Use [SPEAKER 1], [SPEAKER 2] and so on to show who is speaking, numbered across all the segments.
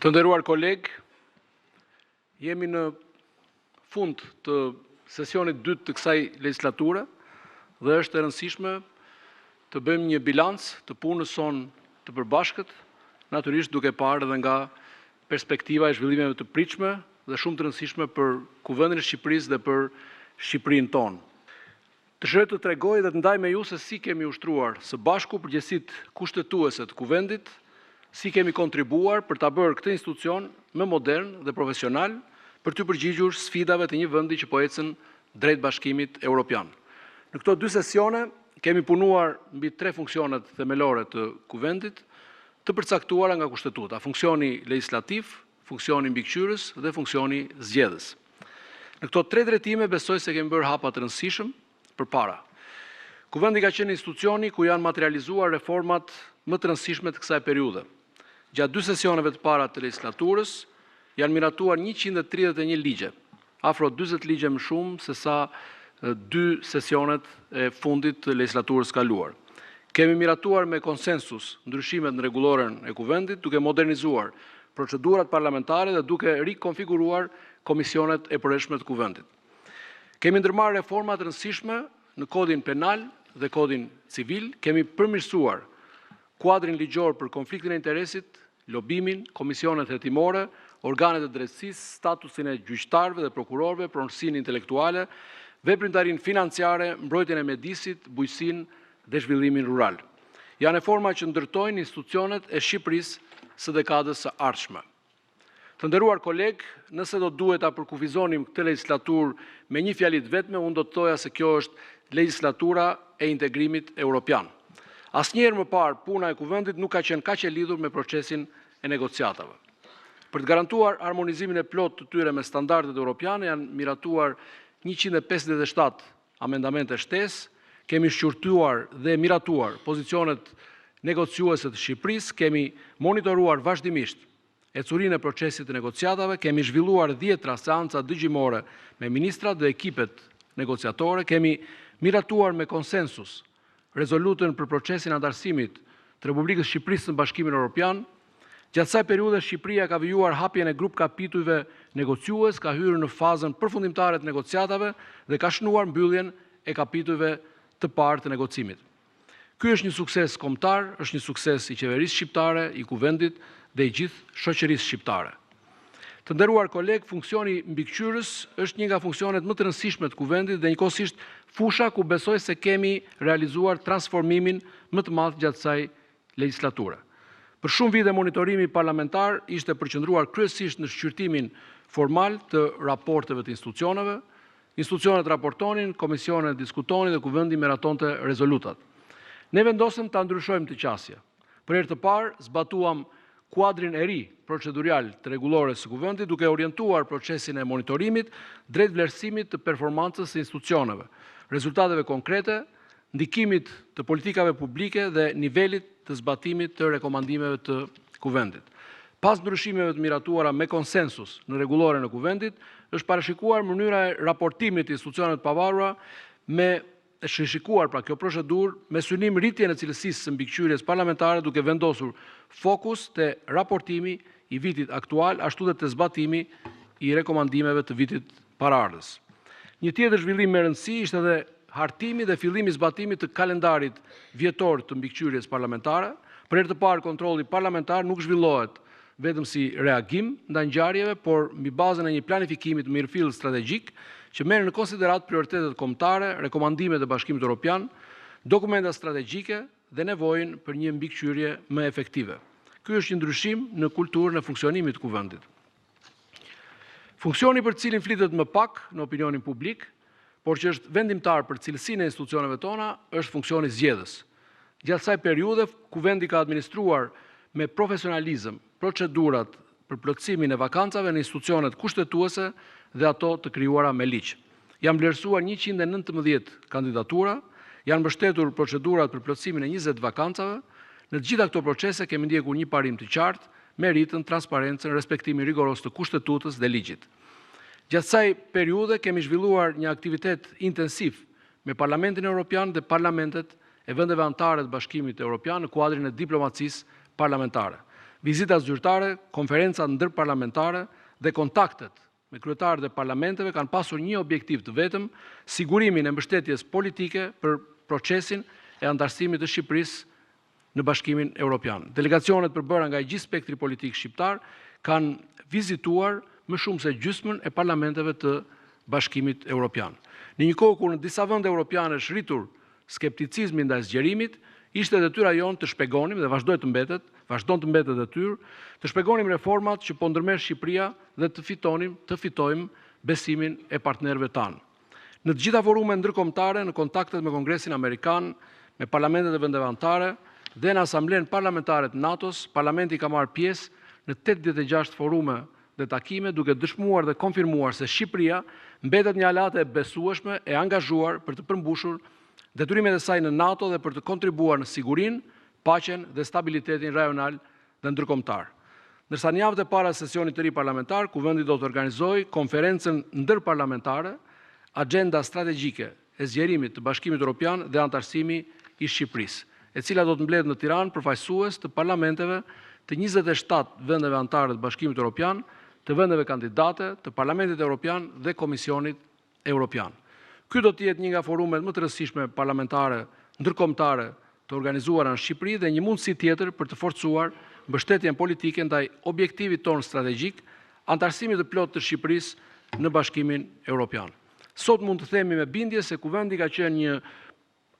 [SPEAKER 1] Të nderuar kolegë, jemi në fund të sesionit dytë të kësaj legislature dhe është e rëndësishme të bëjmë një bilanc të punës sonë të përbashkët, natyrisht duke parë edhe nga perspektiva e zhvillimeve të pritshme dhe shumë të rëndësishme për Kuvendin e Shqipërisë dhe për Shqipërinë tonë. Dëshiroj të tregoj dhe të ndaj me ju se si kemi ushtruar së bashku përgjegjësitë kushtetuese të Kuvendit, si kemi kontribuar për ta bërë këtë institucion më modern dhe profesional për të përgjigjur sfidave të një vendi që po ecën drejt bashkimit evropian. Në këto dy sesione kemi punuar mbi 3 funksionet themelore të Kuvendit, të përcaktuara nga kushtetuta: funksioni legjislativ, funksioni mbikëqyrës dhe funksioni zgjedhës. Në këto 3 drejtime besoj se kemi bërë hapa të rëndësishëm përpara. Kuvendi ka qenë institucioni ku janë materializuar reformat më të rëndësishme të kësaj periudhe. Gjatë 2 sesioneve të para të legislaturës janë miratuar 131 ligje, afro 40 ligje më shumë se sa 2 sesionet e fundit të legislaturës kaluar. Kemi miratuar me konsensus ndryshimet në rregulloren e Kuvendit, duke modernizuar procedurat parlamentare dhe duke rikonfiguruar komisionet e përhershme të Kuvendit. Kemi ndërmarrë reforma të rëndësishme në kodin penal dhe kodin civil, kemi përmirësuar kuadrin ligjor për konfliktin e interesit, lobimin, komisionet hetimore, organet e drejtësisë, statusin e gjyqtarëve dhe prokurorëve, pronësinë intelektuale, veprimtarinë financiare, mbrojtjen e mjedisit, bujqësinë dhe zhvillimin rural. Janë reforma që ndërtojnë institucionet e Shqipërisë së dekadës së ardhshme. Të nderuar kolegë, nëse do duhet ta përkufizonim këtë legislaturë me një fjali të vetme, unë do të thoja se kjo është legjislatura e integrimit evropian. Asnjëherë më parë puna e Kuvendit nuk ka qenë kaq e lidhur me procesin e negociatave. Për të garantuar harmonizimin e plotë të tyre me standardet evropiane janë miratuar 157 amendamente shtesë, kemi shqyrtuar dhe miratuar pozicionet negociuese të Shqipërisë, kemi monitoruar vazhdimisht ecurinë e procesit të negociatave, kemi zhvilluar 10 seanca dëgjimore me ministrat dhe ekipet negociatore, kemi miratuar me konsensus rezolutën për procesin antarësimit të Republikës Shqipërisë në Bashkimin Evropian. Gjatë kësaj periudhe Shqipëria ka vijuar hapjen e grup kapitujve negociues, ka hyrë në fazën përfundimtare të negociatave dhe ka shënuar mbylljen e kapitujve të parë të negocimit. Ky është një sukses kombëtar, është një sukses i qeverisë shqiptare, i Kuvendit dhe i gjithë shoqërisë shqiptare. Të nderuar kolegë, funksioni mbikëqyrës është një nga funksionet më të rëndësishme të Kuvendit dhe njëkohësisht fusha ku besoj se kemi realizuar transformimin më të madh gjatë kësaj legjislature. Për shumë vite monitorimi parlamentar ishte përqendruar kryesisht në shqyrtimin formal të raporteve të institucioneve. Institucionet raportonin, komisionet diskutonin dhe Kuvendi meratonte rezolutat. Ne vendosëm ta ndryshojmë të qasje. Për herë të parë zbatuam kuadrin e ri procedurial të rregullores së Kuvendit, duke orientuar procesin e monitorimit drejt vlerësimit të performancës së institucioneve, rezultateve konkrete, ndikimit të politikave publike dhe nivelit të zbatimit të rekomandimeve të Kuvendit. Pas ndryshimeve të miratuara me konsensus në rregulloren e Kuvendit, është parashikuar mënyra e raportimit të institucioneve të pavarura me shishikuar pra kjo procedurë me synim rritjen e cilësisë së mbikëqyrjes parlamentare, duke vendosur fokus te raportimi i vitit aktual, ashtu dhe te zbatimi i rekomandimeve të vitit paraardhës. Një tjetër zhvillim me rëndësi ishte edhe hartimi dhe fillimi i zbatimit të kalendarit vjetor të mbikëqyrjes parlamentare. Për herë të parë kontrolli parlamentar nuk zhvillohet vetëm si reagim ndaj ngjarjeve, por mbi bazën e një planifikimi të mirëfillë strategjik që merr në konsiderat prioritetet kombëtare, rekomandimet e Bashkimit Evropian, dokumenta strategjike dhe nevojën për një mbikëqyrje më efektive. Ky është një ndryshim në kulturën e funksionimit të Kuvendit. Funksioni për cilin flitet më pak në opinionin publik, por që është vendimtar për cilësinë e institucioneve tona, është funksioni zgjedhës. Gjatë kësaj periudhe, Kuvendi ka administruar me profesionalizëm procedurat për plotësimin e vakancave në institucionet kushtetuese dhe ato të krijuara me ligj. Janë vlerësuar 119 kandidatura, janë mbështetur procedurat për plotësimin e 20 vakancave. Në të gjitha këto procese kemi ndjekur një parim të qartë, meritën, transparencën, respektimin rigoros të kushtetutës dhe ligjit. Gjatë kësaj periudhe kemi zhvilluar një aktivitet intensiv me Parlamentin Evropian dhe parlamentet e vendeve anëtare të Bashkimit Evropian në kuadrin e diplomacisë parlamentare. Vizitat zyrtare, konferencat ndërparlamentare dhe kontaktet me kryetarët e parlamenteve kanë pasur një objektiv të vetëm, sigurimin e mbështetjes politike për procesin e antarësimit të Shqipërisë në Bashkimin Evropian. Delegacionet përbëra nga gjithë spektri politik shqiptar kanë vizituar më shumë se gjysmën e parlamenteve të Bashkimit Evropian. Në një kohë kur në disa vende europiane është rritur skepticizmi ndaj zgjerimit, ishte detyra jonë të shpjegonim dhe vazhdon të mbetet detyrë, të shpjegonim reformat që po ndërmerr Shqipëria dhe të fitojmë besimin e partnerëve tanë. Në të gjitha forumet ndërkombëtare, në kontaktet me Kongresin Amerikan, me parlamentet e vendeve anëtare dhe në Asamblenë Parlamentare të NATO-s, Parlamenti ka marrë pjesë në 86 forume dhe takime, duke dëshmuar dhe konfirmuar se Shqipëria mbetet një aleate e besueshme e angazhuar për të përmbushur detyrimet e saj në NATO dhe për të kontribuar në sigurinë, paqen dhe stabilitetin rajonal dhe ndërkombëtar. Ndërsa në javët e para sesionit të ri parlamentar, Kuvendi do të organizojë konferencën ndërparlamentare, agenda strategjike e zgjerimit të Bashkimit Evropian dhe antarësimi i Shqipërisë, e cila do të mbledh në Tiranë përfaqësues të parlamenteve të 27 vendeve anëtare të Bashkimit Evropian, të vendeve kandidate, të Parlamentit Evropian dhe Komisionit Evropian. Ky do të jetë një nga forumet më të rëndësishme parlamentare ndërkombëtare të organizuara në Shqipëri dhe një mundësi tjetër për të forcuar mbështetjen politike ndaj objektivit tonë strategjik, antarësimit të plotë të Shqipërisë në Bashkimin Evropian. Sot mund të themi me bindje se Kuvendi ka qenë një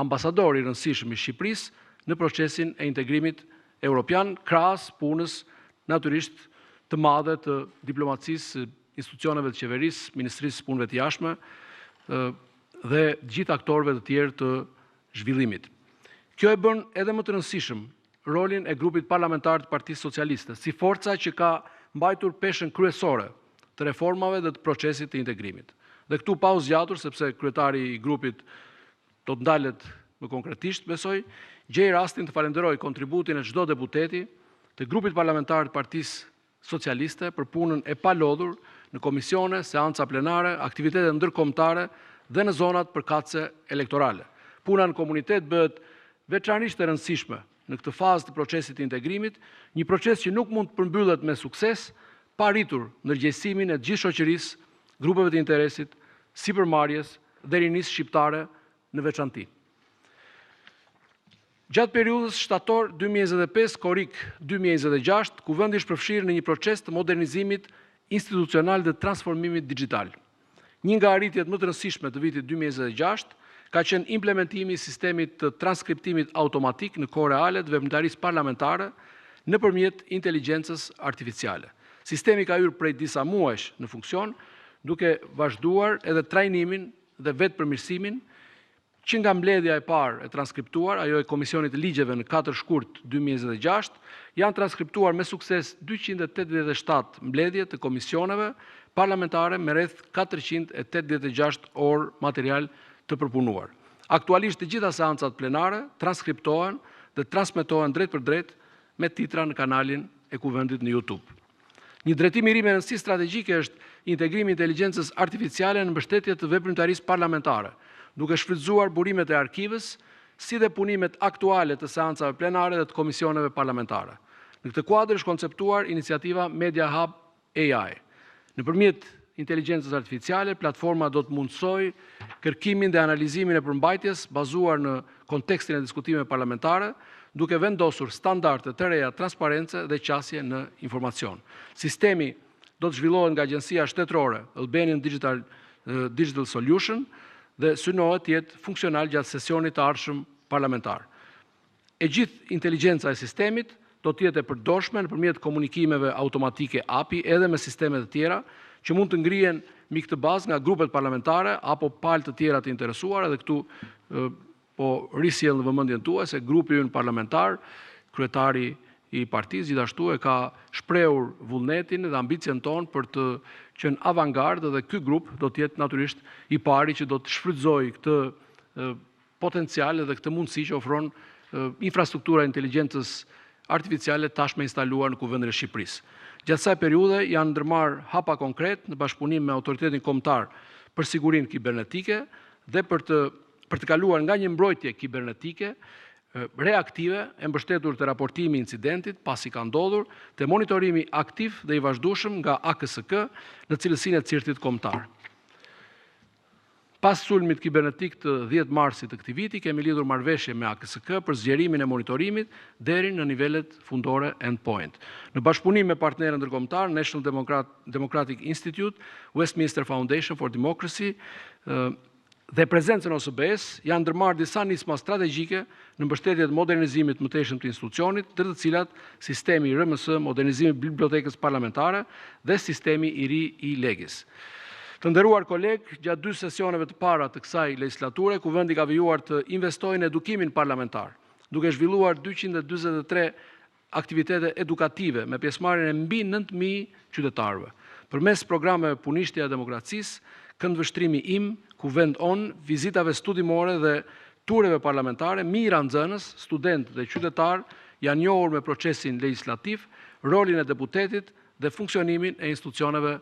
[SPEAKER 1] ambasador i rëndësishëm i Shqipërisë në procesin e integrimit evropian, krahas punës natyrisht të madhe të diplomacisë, institucioneve të qeverisë, Ministrisë së Punëve të Jashtme dhe gjithë aktorëve të tjerë të zhvillimit. Kjo e bën edhe më të rëndësishëm rolin e grupit parlamentar të Partisë Socialiste, si forca që ka mbajtur peshën kryesore të reformave dhe të procesit të integrimit. Dhe këtu pa u zgjatur, sepse kryetari i grupit do të ndalet më konkretisht, besoj, gjej rastin të falenderoj kontributin e çdo deputeti të grupit parlamentar të Partisë Socialiste për punën e palodhur në komisione, seanca plenare, aktivitete ndërkombëtare dhe në zonat përkatëse elektorale. Puna në komunitet bëhet veçanërisht e rëndësishme në këtë fazë të procesit të integrimit, një proces që nuk mund të përmbyllet me sukses pa arritur ndërgjegjësimin e gjithë shoqërisë, grupeve të interesit, sipërmarrjes dhe rinisë shqiptare në veçanti. Gjatë periudhës shtator 2025, korrik 2026, Kuvendi është përfshirë në një proces të modernizimit institucional dhe transformimit digital. Një nga arritjet më të rëndësishme të vitit 2026 ka qenë implementimi i sistemit të transkriptimit automatik në kohë reale të veprimtarisë parlamentare nëpërmjet inteligjencës artificiale. Sistemi ka hyrë prej disa muajsh në funksion, duke vazhduar edhe trajnimin dhe vetëpërmirësimin, që nga mbledhja e parë e transkriptuar, ajo e Komisionit të Ligjeve në 4 shkurt 2026, janë transkriptuar me sukses 287 mbledhje të komisioneve parlamentare me rreth 486 orë material të përpunuar. Aktualisht të gjitha seancat plenare transkriptohen dhe transmetohen drejt për drejt me titra në kanalin e Kuvendit në YouTube. Një drejtim i ri me rëndësi strategjike është integrimi i inteligjencës artificiale në mbështetje të veprimtarisë parlamentare, duke shfrytzuar burimet e arkivës, si dhe punimet aktuale të seancave plenare dhe të komisioneve parlamentare. Në këtë kuadër është konceptuar iniciativa Media Hub AI. Nëpërmjet inteligjencës artificiale, platforma do të mundsojë kërkimin dhe analizimin e përmbajtjes bazuar në kontekstin e diskutimeve parlamentare, duke vendosur standarde të reja transparence dhe qasje në informacion. Sistemi do të zhvillohet nga Agjencia Shtetërore Albanian Digital Solution dhe synohet të jetë funksional gjatë sesionit të ardhshëm parlamentar. E gjithë inteligjenca e sistemit do të jetë e përdorshme nëpërmjet komunikimeve automatike API edhe me sisteme të tjera që mund të ngrihen mbi këtë bazë nga grupet parlamentare apo palë të tjera të interesuara, dhe këtu po risjell në vëmendjen tuaj se grupi ynë parlamentar, kryetari i partisë gjithashtu e ka shprehur vullnetin dhe ambicien ton për të qenë avangardë, dhe ky grup do të jetë natyrisht i pari që do të shfrytëzojë këtë potencial dhe këtë mundësi që ofron infrastruktura e inteligjencës artificiale tashmë instaluar në Kuvendin e Shqipërisë. Gjatë kësaj periudhe janë ndërmarrë hapa konkret në bashkëpunim me Autoritetin Kombëtar për Sigurinë Kibernetike dhe për të kaluar nga një mbrojtje kibernetike reaktive e mbështetur të raportimi incidentit pasi ka ndodhur, të monitorimi aktiv dhe i vazhdueshëm nga AKSK në cilësinë e cirtit kombëtar. Pas sulmit kibernetik të 10 marsit të këtij viti, kemi lidhur marrëveshje me AKSK për zgjerimin e monitorimit deri në nivelet fundore endpoint. Në bashkëpunim me partnerën ndërkombëtar, National Democratic Institute, Westminster Foundation for Democracy dhe prezencën e OSBE-s janë ndërmarrë disa nisma strategjike në mbështetje të modernizimit të mëtejshëm të institucionit, ndër të cilat sistemi RMS, modernizimi i bibliotekës parlamentare dhe sistemi i ri i legis. Të nderuar kolegë, gjatë 2 sesioneve të para të kësaj legislature, Kuvendi ka vijuar të investojë në edukimin parlamentar, duke zhvilluar 243 aktivitete edukative me pjesëmarrjen e mbi 9.000 qytetarëve. Përmes programeve Punishtja e Demokracisë, Këndvështrimi im, Kuvend On, vizitave studimore dhe tureve parlamentare, mijëra nxënës, studentë dhe qytetarë janë njohur me procesin legjislativ, rolin e deputetit dhe funksionimin e institucioneve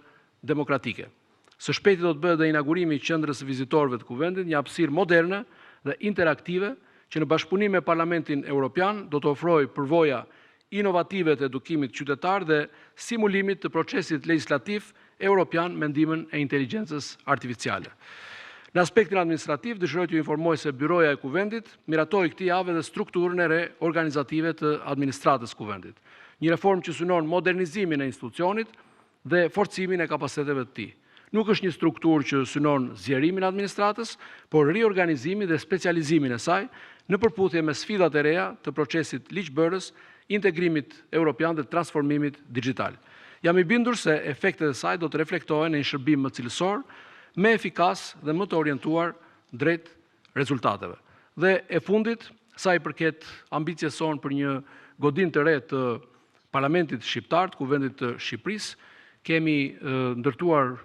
[SPEAKER 1] demokratike. Së shpejti do të bëhet dhe inaugurimi i qendrës së vizitorëve të Kuvendit, një hapësirë moderne dhe interaktive që në bashkëpunim me Parlamentin Evropian do të ofrojë përvoja inovative të edukimit qytetar dhe simulimit të procesit legjislativ evropian me ndihmën e inteligjencës artificiale. Në aspektin administrativ, dëshiroj t'ju informoj se Byroja e Kuvendit miratoi këtij jave dhe strukturën e re organizative të administratës Kuvendit. Një reformë që synon modernizimin e institucionit dhe forcimin e kapaciteteve të tij. Nuk është një strukturë që synon zgjerimin e administratës, por riorganizimin dhe specializimin e saj në përputhje me sfidat e reja të procesit ligjbërës, integrimit evropian dhe transformimit digjital. Jam i bindur se efektet e saj do të reflektohen në një shërbim më cilësor, më efikas dhe më të orientuar drejt rezultateve. Dhe e fundit, sa i përket ambicjes sonë për një godinë të re të Parlamentit Shqiptar, të Kuvendit të Shqipërisë, kemi ndërtuar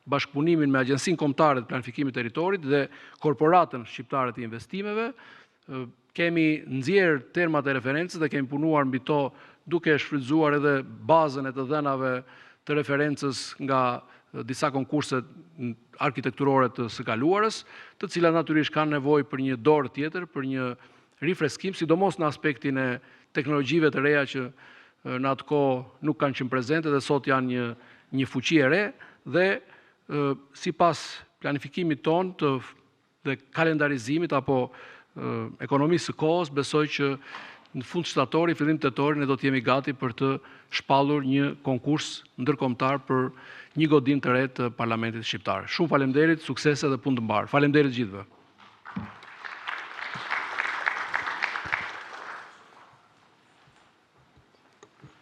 [SPEAKER 1] bashkëpunimin me Agjencinë Kombëtare të Planifikimit Territorit dhe Korporatën Shqiptare të Investimeve. Kemi nxjerrë termat e referencës dhe kemi punuar mbi to duke shfrytzuar edhe bazën e të dhënave të referencës nga disa konkurse arkitekturore të së kaluarës, të cilat natyrisht kanë nevojë për një dorë tjetër, për një rifreskim, sidomos në aspektin e teknologjive të reja që në atë kohë nuk kanë qenë prezente dhe sot janë një fuqi e re dhe sipas planifikimit tonë dhe kalendarizimit apo ekonomisë së kohës, besoj që në fund shtatori, fillim tetori, ne do të jemi gati për të shpallur një konkurs ndërkombëtar për një godinë të re të Parlamentit Shqiptar. Shumë faleminderit, suksese dhe punë të mbarë. Faleminderit gjithëve.